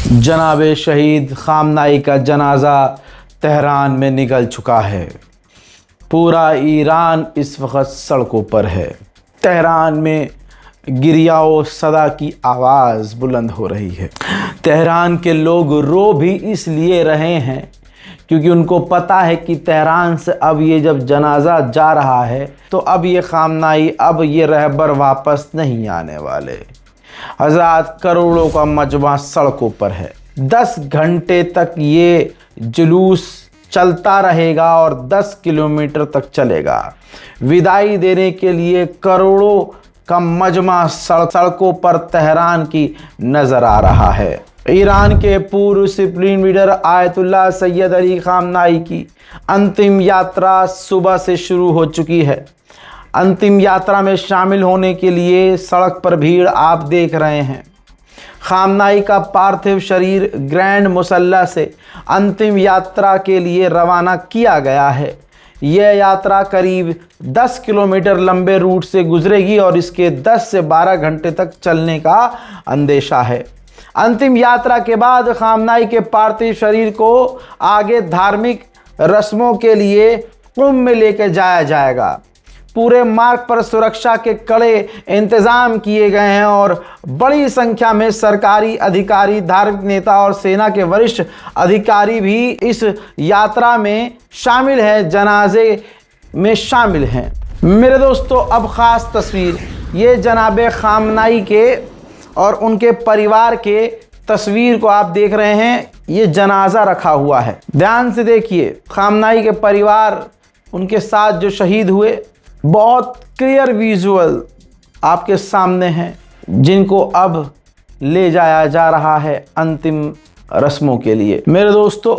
जनाबे शहीद खामनाई का जनाज़ा तेहरान में निकल चुका है। पूरा ईरान इस वक्त सड़कों पर है। तेहरान में गिरियाओ सदा की आवाज़ बुलंद हो रही है। तेहरान के लोग रो भी इसलिए रहे हैं क्योंकि उनको पता है कि तेहरान से अब ये जब जनाज़ा जा रहा है तो अब ये खामनाई, अब ये रहबर वापस नहीं आने वाले। हज़ार करोड़ों का मजमा सड़कों पर है। 10 घंटे तक ये जुलूस चलता रहेगा और 10 किलोमीटर तक चलेगा। विदाई देने के लिए करोड़ों का मजमा सड़कों पर तेहरान की नज़र आ रहा है। ईरान के पूर्व supreme leader Ayatollah Syed Ali खामनाई की अंतिम यात्रा सुबह से शुरू हो चुकी है। अंतिम यात्रा में शामिल होने के लिए सड़क पर भीड़ आप देख रहे हैं। खामनाई का पार्थिव शरीर ग्रैंड मुसल्ला से अंतिम यात्रा के लिए रवाना किया गया है। यह यात्रा करीब 10 किलोमीटर लंबे रूट से गुजरेगी और इसके 10 से 12 घंटे तक चलने का अंदेशा है। अंतिम यात्रा के बाद खामनाई के पार्थिव शरीर को आगे धार्मिक रस्मों के लिए कुंभ में लेकर जाया जाएगा। पूरे मार्ग पर सुरक्षा के कड़े इंतजाम किए गए हैं और बड़ी संख्या में सरकारी अधिकारी, धार्मिक नेता और सेना के वरिष्ठ अधिकारी भी इस यात्रा में शामिल हैं, जनाजे में शामिल हैं। मेरे दोस्तों, अब ख़ास तस्वीर ये जनाबे खामनाई के और उनके परिवार के तस्वीर को आप देख रहे हैं। ये जनाजा रखा हुआ है, ध्यान से देखिए। खामनाई के परिवार, उनके साथ जो शहीद हुए, बहुत क्लियर विजुअल आपके सामने हैं, जिनको अब ले जाया जा रहा है अंतिम रस्मों के लिए। मेरे दोस्तों,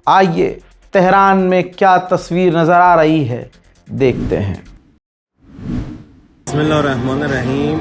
आइए तेहरान में क्या तस्वीर नज़र आ रही है देखते हैं। बिस्मिल्लाहिर्रहमानिर्रहीम।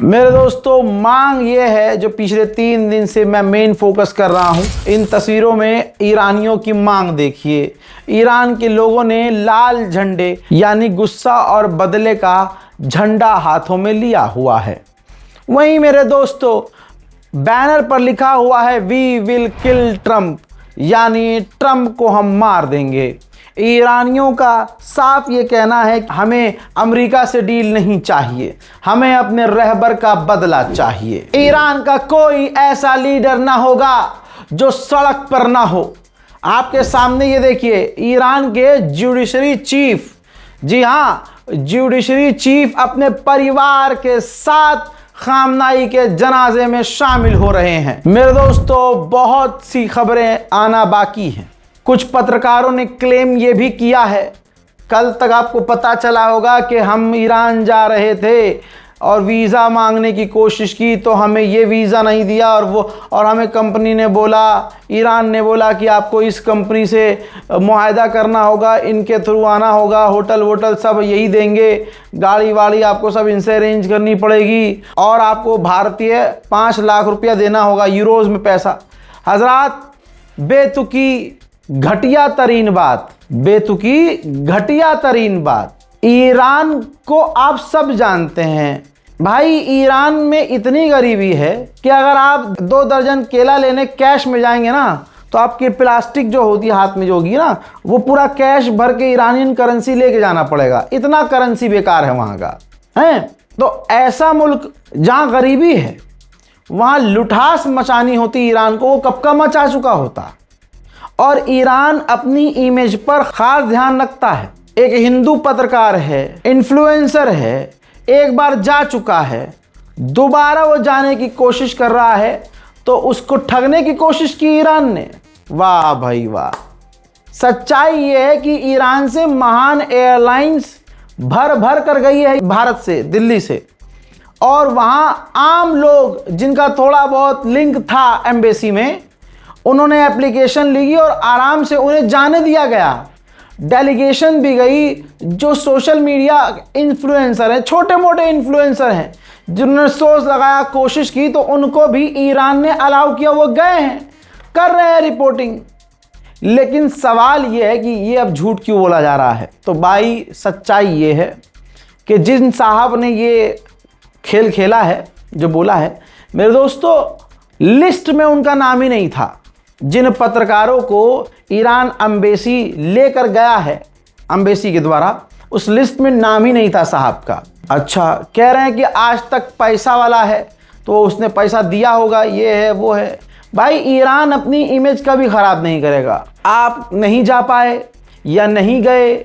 मेरे दोस्तों, मांग ये है जो पिछले 3 दिन से मैं मेन फोकस कर रहा हूँ। इन तस्वीरों में ईरानियों की मांग देखिए। ईरान के लोगों ने लाल झंडे यानी गुस्सा और बदले का झंडा हाथों में लिया हुआ है। वहीं मेरे दोस्तों, बैनर पर लिखा हुआ है वी विल किल ट्रम्प, यानी ट्रम्प को हम मार देंगे। ईरानियों का साफ ये कहना है कि हमें अमेरिका से डील नहीं चाहिए, हमें अपने रहबर का बदला चाहिए। ईरान का कोई ऐसा लीडर ना होगा जो सड़क पर ना हो। आपके सामने ये देखिए, ईरान के जुडिशरी चीफ, जी हाँ, जुडिशरी चीफ अपने परिवार के साथ खामनाई के जनाजे में शामिल हो रहे हैं। मेरे दोस्तों, बहुत सी खबरें आना बाकी हैं। कुछ पत्रकारों ने क्लेम ये भी किया है, कल तक आपको पता चला होगा कि हम ईरान जा रहे थे और वीज़ा मांगने की कोशिश की तो हमें ये वीज़ा नहीं दिया, और हमें कंपनी ने बोला, ईरान ने बोला कि आपको इस कंपनी से मुआहदा करना होगा, इनके थ्रू आना होगा, होटल वोटल सब यही देंगे, गाड़ी वाड़ी आपको सब इनसे अरेंज करनी पड़ेगी और आपको भारतीय 5 लाख रुपया देना होगा, यूरोज़ में पैसा। हजरात, बेतुकी घटिया तरीन बात, बेतुकी घटिया तरीन बात। ईरान को आप सब जानते हैं भाई, ईरान में इतनी गरीबी है कि अगर आप 2 दर्जन केला लेने कैश में जाएंगे ना, तो आपकी प्लास्टिक जो होती है हाथ में जो होगी ना, वो पूरा कैश भर के ईरानियन करेंसी लेके जाना पड़ेगा, इतना करेंसी बेकार है वहाँ का है। तो ऐसा मुल्क जहाँ गरीबी है, वहाँ लुठास मचानी होती ईरान को, वो कब का मचा चुका होता। और ईरान अपनी इमेज पर खास ध्यान रखता है। एक हिंदू पत्रकार है, इन्फ्लुएंसर है, एक बार जा चुका है, दोबारा वो जाने की कोशिश कर रहा है, तो उसको ठगने की कोशिश की ईरान ने। वाह भाई वाह। सच्चाई ये है कि ईरान से महान एयरलाइंस भर भर कर गई है भारत से, दिल्ली से, और वहाँ आम लोग जिनका थोड़ा बहुत लिंक था एम्बेसी में, उन्होंने एप्लीकेशन ली और आराम से उन्हें जाने दिया गया। डेलीगेशन भी गई, जो सोशल मीडिया इन्फ्लुएंसर हैं, छोटे मोटे इन्फ्लुएंसर हैं, जिन्होंने सोच लगाया, कोशिश की, तो उनको भी ईरान ने अलाउ किया, वो गए हैं, कर रहे हैं रिपोर्टिंग। लेकिन सवाल ये है कि ये अब झूठ क्यों बोला जा रहा है। तो भाई सच्चाई ये है कि जिन साहब ने ये खेल खेला है, जो बोला है, मेरे दोस्तों, लिस्ट में उनका नाम ही नहीं था। जिन पत्रकारों को ईरान एम्बेसी लेकर गया है, एम्बेसी के द्वारा, उस लिस्ट में नाम ही नहीं था साहब का। अच्छा, कह रहे हैं कि आज तक पैसा वाला है, तो उसने पैसा दिया होगा, ये है वो है। भाई, ईरान अपनी इमेज कभी ख़राब नहीं करेगा। आप नहीं जा पाए या नहीं गए,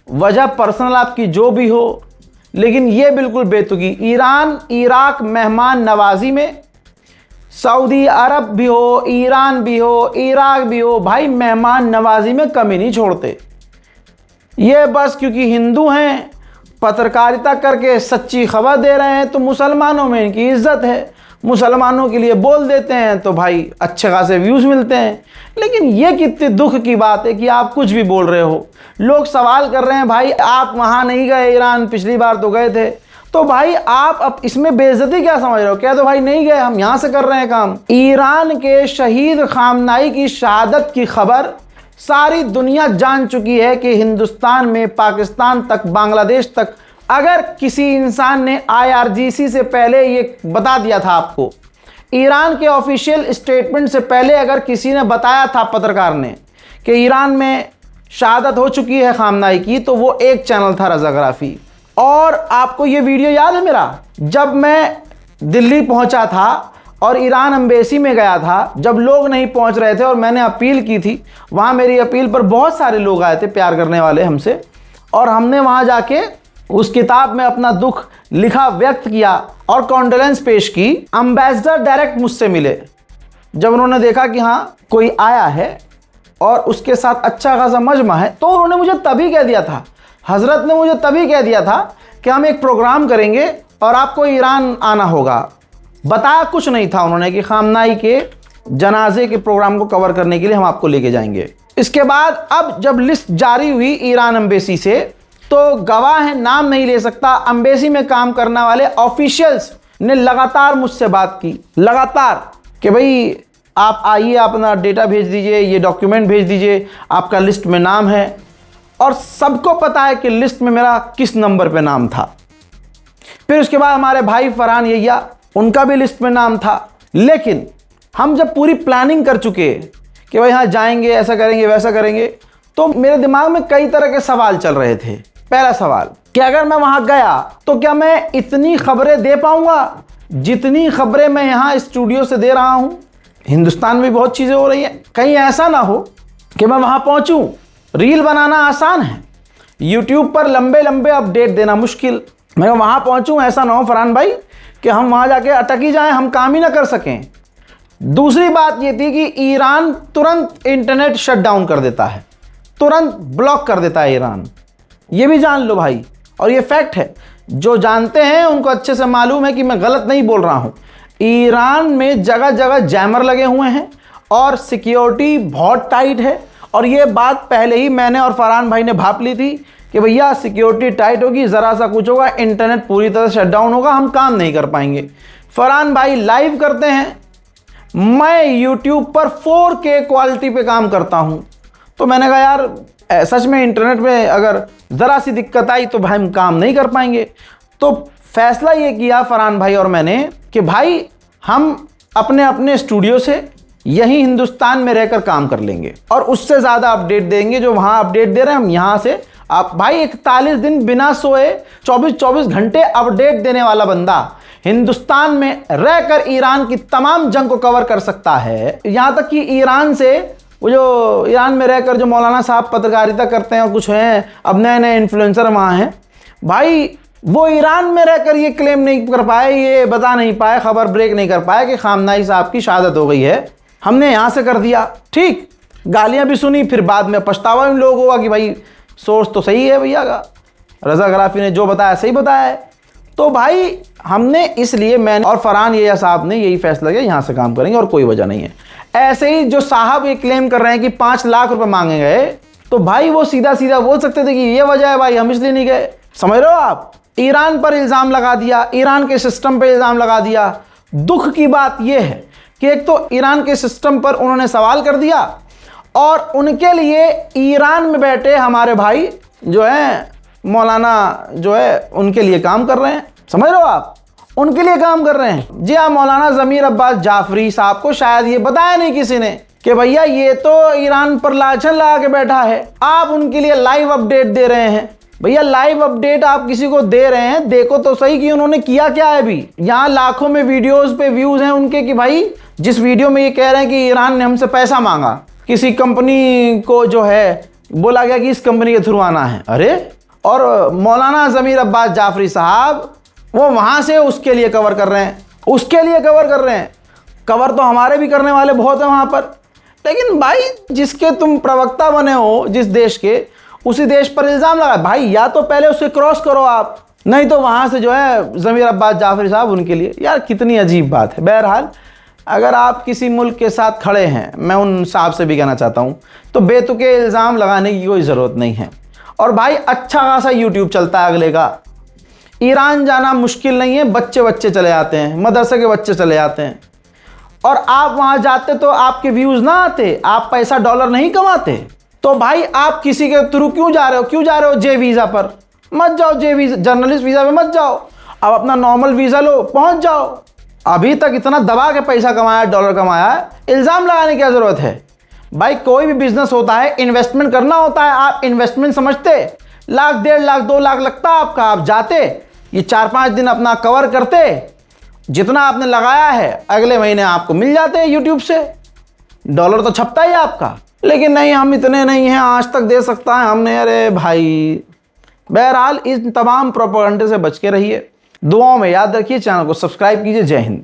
वजह पर्सनल आपकी जो भी हो, लेकिन ये बिल्कुल बेतुकी। ईरान इराक मेहमान नवाजी में, सऊदी अरब भी हो, ईरान भी हो, इराक भी हो, भाई मेहमान नवाजी में कमी नहीं छोड़ते। ये बस क्योंकि हिंदू हैं, पत्रकारिता करके सच्ची खबर दे रहे हैं, तो मुसलमानों में इनकी इज्जत है, मुसलमानों के लिए बोल देते हैं, तो भाई अच्छे खासे व्यूज़ मिलते हैं। लेकिन ये कितने दुख की बात है कि आप कुछ भी बोल रहे हो। लोग सवाल कर रहे हैं, भाई आप वहाँ नहीं गए ईरान, पिछली बार तो गए थे, तो भाई आप अब इसमें बेइज्जती क्या समझ रहे हो? क्या तो भाई नहीं गए, हम यहाँ से कर रहे हैं काम। ईरान के शहीद खामनाई की शहादत की खबर सारी दुनिया जान चुकी है कि हिंदुस्तान में, पाकिस्तान तक, बांग्लादेश तक, अगर किसी इंसान ने IRGC से पहले ये बता दिया था आपको, ईरान के ऑफिशियल स्टेटमेंट से पहले अगर किसी ने बताया था, पत्रकार ने, कि ईरान में शहादत हो चुकी है खामनाई की, तो वो एक चैनल था, रज़ाग्राफी। और आपको ये वीडियो याद है मेरा, जब मैं दिल्ली पहुंचा था और ईरान एम्बेसी में गया था, जब लोग नहीं पहुंच रहे थे और मैंने अपील की थी, वहाँ मेरी अपील पर बहुत सारे लोग आए थे, प्यार करने वाले हमसे, और हमने वहाँ जाके उस किताब में अपना दुख लिखा, व्यक्त किया और कॉन्डोलेंस पेश की। एम्बेसडर डायरेक्ट मुझसे मिले, जब उन्होंने देखा कि हाँ कोई आया है और उसके साथ अच्छा खासा मजमा है, तो उन्होंने मुझे तभी कह दिया था, हजरत ने मुझे तभी कह दिया था कि हम एक प्रोग्राम करेंगे और आपको ईरान आना होगा। बताया कुछ नहीं था उन्होंने कि खामनाई के जनाजे के प्रोग्राम को कवर करने के लिए हम आपको लेके जाएंगे। इसके बाद अब जब लिस्ट जारी हुई ईरान एम्बेसी से, तो गवाह है, नाम नहीं ले सकता, एम्बेसी में काम करने वाले ऑफिशियल्स ने लगातार मुझसे बात की, लगातार, कि भाई आप आइए, अपना डेटा भेज दीजिए, ये डॉक्यूमेंट भेज दीजिए, आपका लिस्ट में नाम है। और सबको पता है कि लिस्ट में मेरा किस नंबर पे नाम था। फिर उसके बाद हमारे भाई फरहान यैया, उनका भी लिस्ट में नाम था। लेकिन हम जब पूरी प्लानिंग कर चुके कि भाई हाँ जाएंगे, ऐसा करेंगे, वैसा करेंगे, तो मेरे दिमाग में कई तरह के सवाल चल रहे थे। पहला सवाल कि अगर मैं वहाँ गया तो क्या मैं इतनी खबरें दे पाऊँगा जितनी खबरें मैं यहाँ स्टूडियो से दे रहा हूँ? हिंदुस्तान में बहुत चीज़ें हो रही हैं, कहीं ऐसा ना हो कि मैं वहाँ पहुँचूँ, रील बनाना आसान है, यूट्यूब पर लंबे लंबे अपडेट देना मुश्किल, मैं वहाँ पहुँचूँ, ऐसा ना हो फरहान भाई कि हम वहाँ जाके अटक ही जाएं, हम काम ही ना कर सकें। दूसरी बात ये थी कि ईरान तुरंत इंटरनेट शट डाउन कर देता है, तुरंत ब्लॉक कर देता है ईरान, ये भी जान लो भाई। और ये फैक्ट है, जो जानते हैं उनको अच्छे से मालूम है कि मैं गलत नहीं बोल रहा हूँ। ईरान में जगह जगह जैमर लगे हुए हैं और सिक्योरिटी बहुत टाइट है। और ये बात पहले ही मैंने और फरहान भाई ने भाप ली थी कि भैया सिक्योरिटी टाइट होगी, ज़रा सा कुछ होगा इंटरनेट पूरी तरह शट डाउन होगा, हम काम नहीं कर पाएंगे। फरहान भाई लाइव करते हैं, मैं YouTube पर 4K क्वालिटी पे काम करता हूँ। तो मैंने कहा यार सच में इंटरनेट में अगर ज़रा सी दिक्कत आई तो भाई हम काम नहीं कर पाएंगे। तो फैसला ये किया फरहान भाई और मैंने कि भाई हम अपने अपने स्टूडियो से यहीं हिंदुस्तान में रहकर काम कर लेंगे और उससे ज़्यादा अपडेट देंगे जो वहाँ अपडेट दे रहे हैं हम यहाँ से। आप भाई 41 दिन बिना सोए 24-24 घंटे अपडेट देने वाला बंदा हिंदुस्तान में रहकर ईरान की तमाम जंग को कवर कर सकता है। यहाँ तक कि ईरान से वो जो ईरान में रहकर जो मौलाना साहब पत्रकारिता करते हैं और कुछ हैं, अब नए नए इन्फ्लुएंसर वहाँ हैं भाई, वो ईरान में रहकर ये क्लेम नहीं कर पाए, ये बता नहीं पाए, खबर ब्रेक नहीं कर पाए कि खामनाई साहब की शहादत हो गई है। हमने यहाँ से कर दिया, ठीक, गालियाँ भी सुनी, फिर बाद में पछतावा भी लोग हुआ कि भाई सोर्स तो सही है भैया का, रज़ा गराफी ने जो बताया सही बताया है। तो भाई हमने इसलिए मैंने और फरहान ये साहब ने यही फैसला किया यहाँ से काम करेंगे और कोई वजह नहीं है। ऐसे ही जो साहब ये क्लेम कर रहे हैं कि 5 लाख रुपए मांगे गए, तो भाई वो सीधा सीधा बोल सकते थे कि ये वजह है भाई, हम इसलिए नहीं गए। समझ रहे हो आप, ईरान पर इल्ज़ाम लगा दिया, ईरान के सिस्टम पर इल्ज़ाम लगा दिया। दुख की बात यह है कि एक तो ईरान के सिस्टम पर उन्होंने सवाल कर दिया और उनके लिए ईरान में बैठे हमारे भाई जो है मौलाना जो है उनके लिए काम कर रहे हैं। समझ रहे हो आप, उनके लिए काम कर रहे हैं। जी हाँ, मौलाना ज़मीर अब्बास जाफरी साहब को शायद ये बताया नहीं किसी ने कि भैया ये तो ईरान पर लाछन लगा के बैठा है, आप उनके लिए लाइव अपडेट दे रहे हैं। भैया लाइव अपडेट आप किसी को दे रहे हैं, देखो तो सही कि उन्होंने किया क्या है। अभी यहाँ लाखों में वीडियोस पे व्यूज हैं उनके कि भाई जिस वीडियो में ये कह रहे हैं कि ईरान ने हमसे पैसा मांगा, किसी कंपनी को जो है बोला गया कि इस कंपनी के थ्रू आना है। अरे, और मौलाना ज़मीर अब्बास जाफरी साहब वो वहाँ से उसके लिए कवर कर रहे हैं, उसके लिए कवर कर रहे हैं। कवर तो हमारे भी करने वाले बहुत हैं वहाँ पर, लेकिन भाई जिसके तुम प्रवक्ता बने हो जिस देश के, उसी देश पर इल्ज़ाम लगा भाई, या तो पहले उसे क्रॉस करो आप, नहीं तो वहाँ से जो है ज़मीर अब्बास जाफरी साहब उनके लिए। यार कितनी अजीब बात है। बहरहाल अगर आप किसी मुल्क के साथ खड़े हैं, मैं उन साहब से भी कहना चाहता हूँ, तो बेतुके इल्ज़ाम लगाने की कोई ज़रूरत नहीं है। और भाई अच्छा खासा यूट्यूब चलता है अगले का, ईरान जाना मुश्किल नहीं है, बच्चे चले आते हैं, मदरसे के बच्चे चले आते हैं, और आप वहाँ जाते तो आपके व्यूज़ ना आते, आप पैसा डॉलर नहीं कमाते। तो भाई आप किसी के थ्रू क्यों जा रहे हो जे वीज़ा पर? मत जाओ जे वीज़ा, जर्नलिस्ट वीज़ा पे मत जाओ, अब अपना नॉर्मल वीज़ा लो, पहुँच जाओ। अभी तक इतना दबा के पैसा कमाया, डॉलर कमाया है, इल्ज़ाम लगाने की क्या ज़रूरत है? भाई कोई भी बिजनेस होता है, इन्वेस्टमेंट करना होता है। आप इन्वेस्टमेंट समझते, लाख 1.5 लाख 2 लाख लगता आपका, आप जाते, ये 4-5 दिन अपना कवर करते, जितना आपने लगाया है अगले महीने आपको मिल जाते यूट्यूब से, डॉलर तो छपता ही आपका। लेकिन नहीं, हम इतने नहीं हैं, आज तक दे सकता है हमने। अरे भाई बहरहाल इन तमाम प्रोपेगेंडे से बच के रहिए, दुआओं में याद रखिए, चैनल को सब्सक्राइब कीजिए। जय हिंद।